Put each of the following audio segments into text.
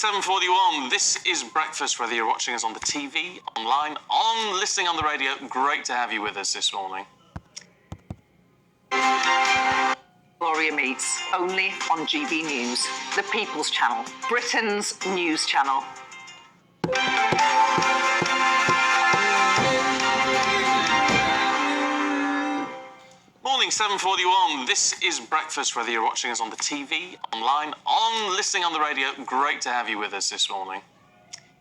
7:41. This is breakfast, whether you're watching us on the TV, online, listening on the radio. Great to have you with us this morning. Gloria meets only on GBNEWS, the People's Channel, Britain's news channel. Morning, 7:41. This is breakfast, whether you're watching us on the TV, online, listening on the radio. Great to have you with us this morning.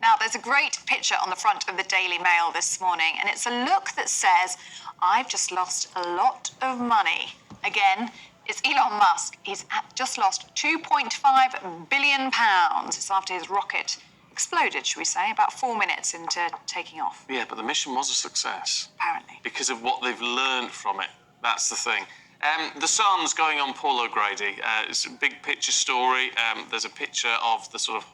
Now, there's a great picture on the front of the Daily Mail this morning, and it's a look that says, I've just lost a lot of money. Again, it's Elon Musk. He's just lost £2.5 billion. It's after his rocket exploded, should we say, about 4 minutes into taking off. Yeah, but the mission was a success. Apparently. Because of what they've learned from it. That's the thing. The Sun's going on Paul O'Grady. It's a big picture story. There's a picture of the sort of,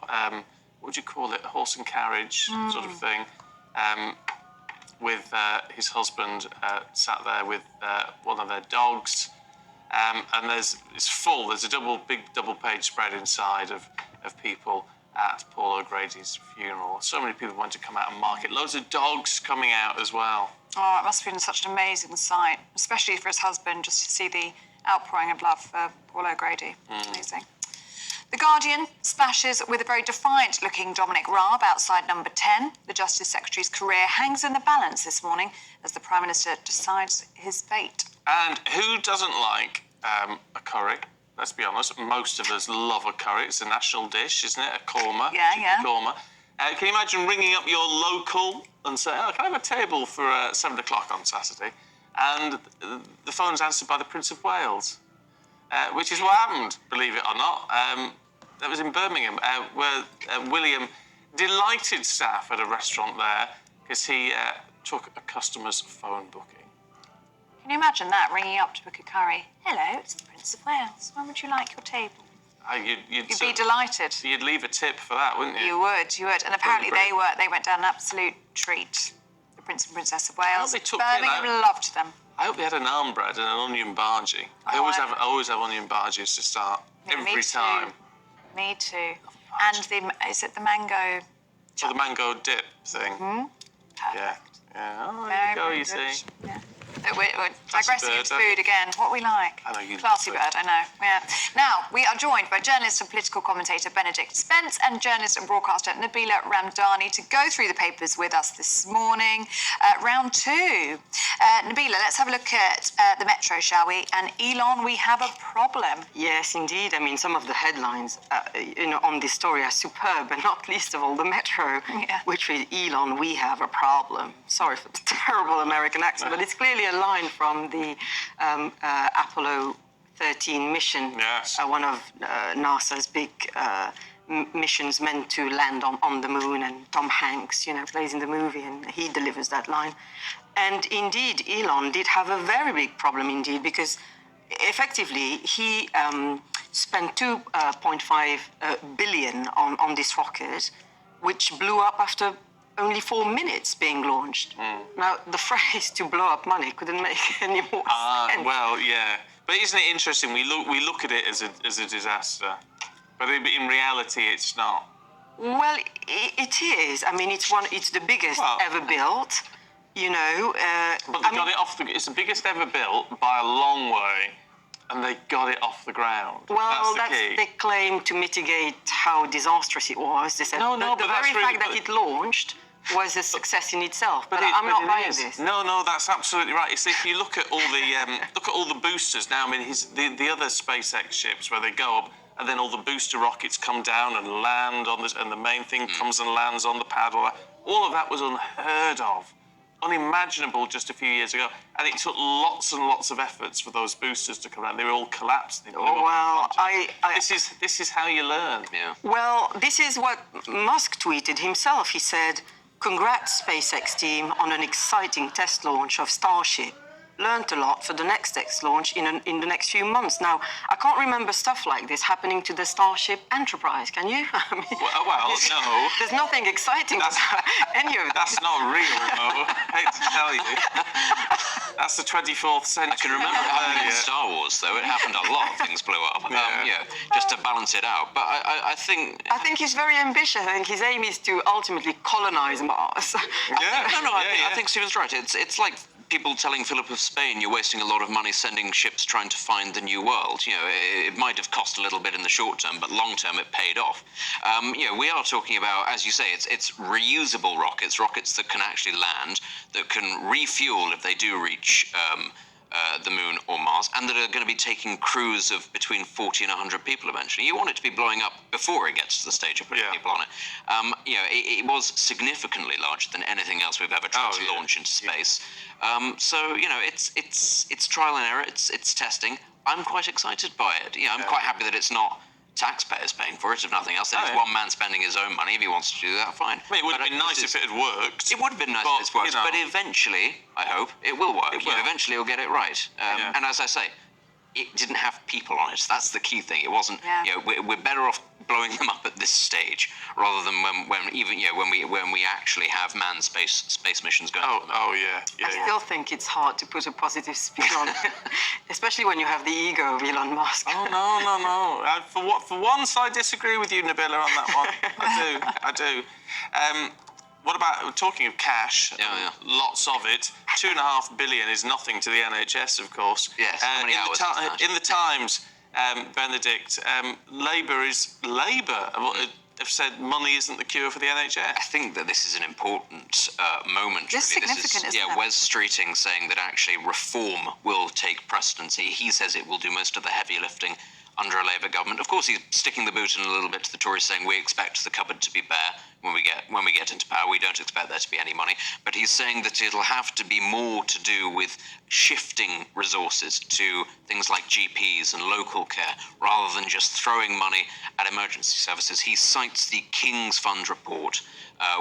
what would you call it, horse and carriage sort of thing, with his husband sat there with one of their dogs. And it's full. There's a big double page spread inside of people at Paul O'Grady's funeral. So many people want to come out and mark it. Loads of dogs coming out as well. Oh, it must have been such an amazing sight, especially for his husband, just to see the outpouring of love for Paul O'Grady. Amazing. The Guardian splashes with a very defiant-looking Dominic Raab outside number 10. The Justice Secretary's career hangs in the balance this morning as the Prime Minister decides his fate. And who doesn't like a curry? Let's be honest, most of us love a curry. It's a national dish, isn't it? A korma. Yeah. Korma. Can you imagine ringing up your local and saying, can I have a table for 7 o'clock on Saturday? And the phone's answered by the Prince of Wales, which is what happened, believe it or not. That was in Birmingham, where William delighted staff at a restaurant there because he took a customer's phone booking. Can you imagine that, ringing up to book a curry? Hello, it's the Prince of Wales. When would you like your table? You'd be delighted. You'd leave a tip for that, wouldn't you? You would. And apparently they went down an absolute treat. The Prince and Princess of Wales. Birmingham loved them. I hope they had an arm bread and an onion bhaji. I always have onion bhajis to start every time. Me too. And is it the mango? The mango dip thing. Perfect. Yeah. Oh, there you go, you see. Yeah. We're digressing into food again. What we like. I know you Classy love bird, I know. Yeah. Now, we are joined by journalist and political commentator Benedict Spence and journalist and broadcaster Nabila Ramdani to go through the papers with us this morning. Round two. Nabila, let's have a look at the Metro, shall we? And Elon, we have a problem. Yes, indeed. I mean, some of the headlines on this story are superb, and not least of all the Metro, which is Elon, we have a problem. Sorry for the terrible American accent, but it's clearly a line from the Apollo 13 mission, one of NASA's big missions meant to land on the moon, and Tom Hanks, plays in the movie, and he delivers that line. And indeed, Elon did have a very big problem indeed, because effectively he spent 2.5 billion on this rocket, which blew up after only 4 minutes being launched. Now, the phrase "to blow up money" couldn't make any more sense. Well, yeah. But isn't it interesting? We look at it as a disaster, but in reality, it's not. Well, it is. I mean, it's the biggest ever built. But they got it off it's the biggest ever built by a long way, and they got it off the ground. Well, that's the key. They claim to mitigate how disastrous it was. They said the very fact that it launched was a success in itself. But I'm not buying this. No, that's absolutely right. It's if you look at all the boosters now. I mean, the other SpaceX ships where they go up, and then all the booster rockets come down and land on this, and the main thing comes and lands on the pad. All of that was unheard of, unimaginable just a few years ago, and it took lots and lots of efforts for those boosters to come out. They were all collapsed. This is how you learn. Yeah. Well, this is what Musk tweeted himself. He said, "Congrats, SpaceX team, on an exciting test launch of Starship. Learned a lot for the next test launch in the next few months." Now, I can't remember stuff like this happening to the Starship Enterprise, can you? I mean, well, no. There's nothing exciting about any of that. That's not real, though. I hate to tell you. That's the 24th century. I can remember it happening in Star Wars, though. It happened a lot. Things blew up. Just to balance it out. But I think he's very ambitious. I think his aim is to ultimately colonize Mars. I think Stephen's right. It's like people telling Philip of Spain, you're wasting a lot of money sending ships trying to find the new world. It might have cost a little bit in the short term, but long term it paid off. We are talking about, as you say, it's reusable rockets that can actually land, that can refuel if they do reach the moon or Mars, and that are going to be taking crews of between 40 and 100 people eventually. You want it to be blowing up before it gets to the stage of putting people on it. It was significantly larger than anything else we've ever tried to launch into space. It's trial and error. It's testing. I'm quite excited by it. I'm quite happy that it's not taxpayers paying for it, if nothing else. That it's one man spending his own money. If he wants to do that, fine. I mean, it would have been nice if it had worked. It would have been nice if it worked, but eventually, I hope, it will work. Eventually, it'll get it right. And as I say, it didn't have people on it. That's the key thing. It wasn't. We're better off blowing them up at this stage rather than when we actually have manned space missions going. I still think it's hard to put a positive spin on it, especially when you have the ego of Elon Musk. No. For once, I disagree with you, Nabila, on that one. I do. What about, talking of cash, lots of it, 2.5 billion is nothing to the NHS, of course. Yes, how many hours is that? In the Times, Benedict, Labour have said money isn't the cure for the NHS. I think that this is an important moment. It's significant, isn't it? Wes Streeting saying that actually reform will take precedence. He says it will do most of the heavy lifting under a Labour government. Of course, he's sticking the boot in a little bit to the Tories, saying we expect the cupboard to be bare when we get into power. We don't expect there to be any money. But he's saying that it'll have to be more to do with shifting resources to things like GPs and local care, rather than just throwing money at emergency services. He cites the King's Fund report,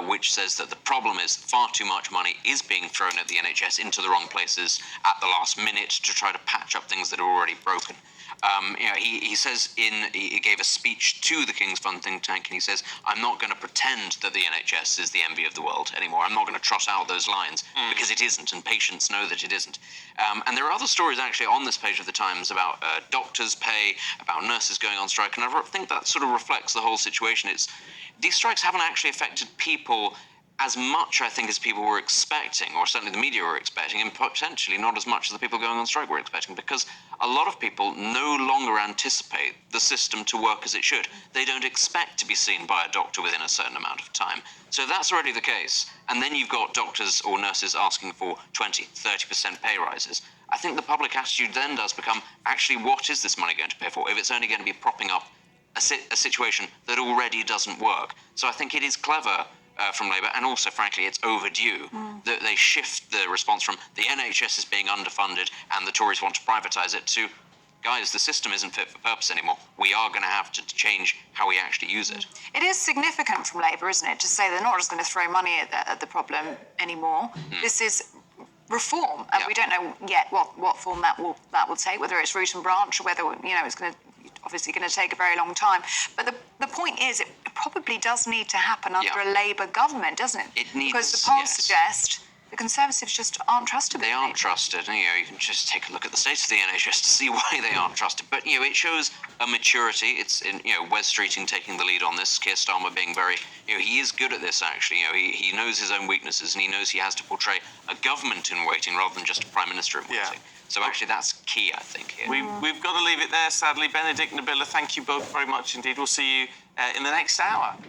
which says that the problem is far too much money is being thrown at the NHS into the wrong places at the last minute to try to patch up things that are already broken. He says he gave a speech to the King's Fund think tank, and he says, I'm not going to pretend that the NHS is the envy of the world anymore. I'm not going to trot out those lines because it isn't, and patients know that it isn't. And there are other stories actually on this page of the Times about doctors' pay, about nurses going on strike, and I think that sort of reflects the whole situation. These strikes haven't actually affected people as much, I think, as people were expecting, or certainly the media were expecting, and potentially not as much as the people going on strike were expecting, because a lot of people no longer anticipate the system to work as it should. They don't expect to be seen by a doctor within a certain amount of time. So that's already the case. And then you've got doctors or nurses asking for 20, 30% pay rises. I think the public attitude then does become, actually, what is this money going to pay for if it's only going to be propping up a situation that already doesn't work? So I think it is clever from Labour, and also, frankly, it's overdue that they shift the response from the NHS is being underfunded and the Tories want to privatise it to, guys, the system isn't fit for purpose anymore. We are going to have to change how we actually use it. It is significant from Labour, isn't it, to say they're not just going to throw money at the problem anymore. This is reform, and we don't know yet what form that will take, whether it's root and branch or whether it's obviously going to take a very long time. But the point is, it probably does need to happen under a Labour government, doesn't it? It needs, because the polls suggest the Conservatives just aren't trusted. They aren't trusted. You can just take a look at the state of the NHS to see why they aren't trusted. But it shows a maturity. It's in Wes Streeting taking the lead on this. Keir Starmer being very, he is good at this actually. He knows his own weaknesses, and he knows he has to portray a government in waiting rather than just a prime minister in waiting. So actually, that's key, I think, here. We've got to leave it there, sadly. Benedict, Nabila, thank you both very much indeed. We'll see you in the next hour.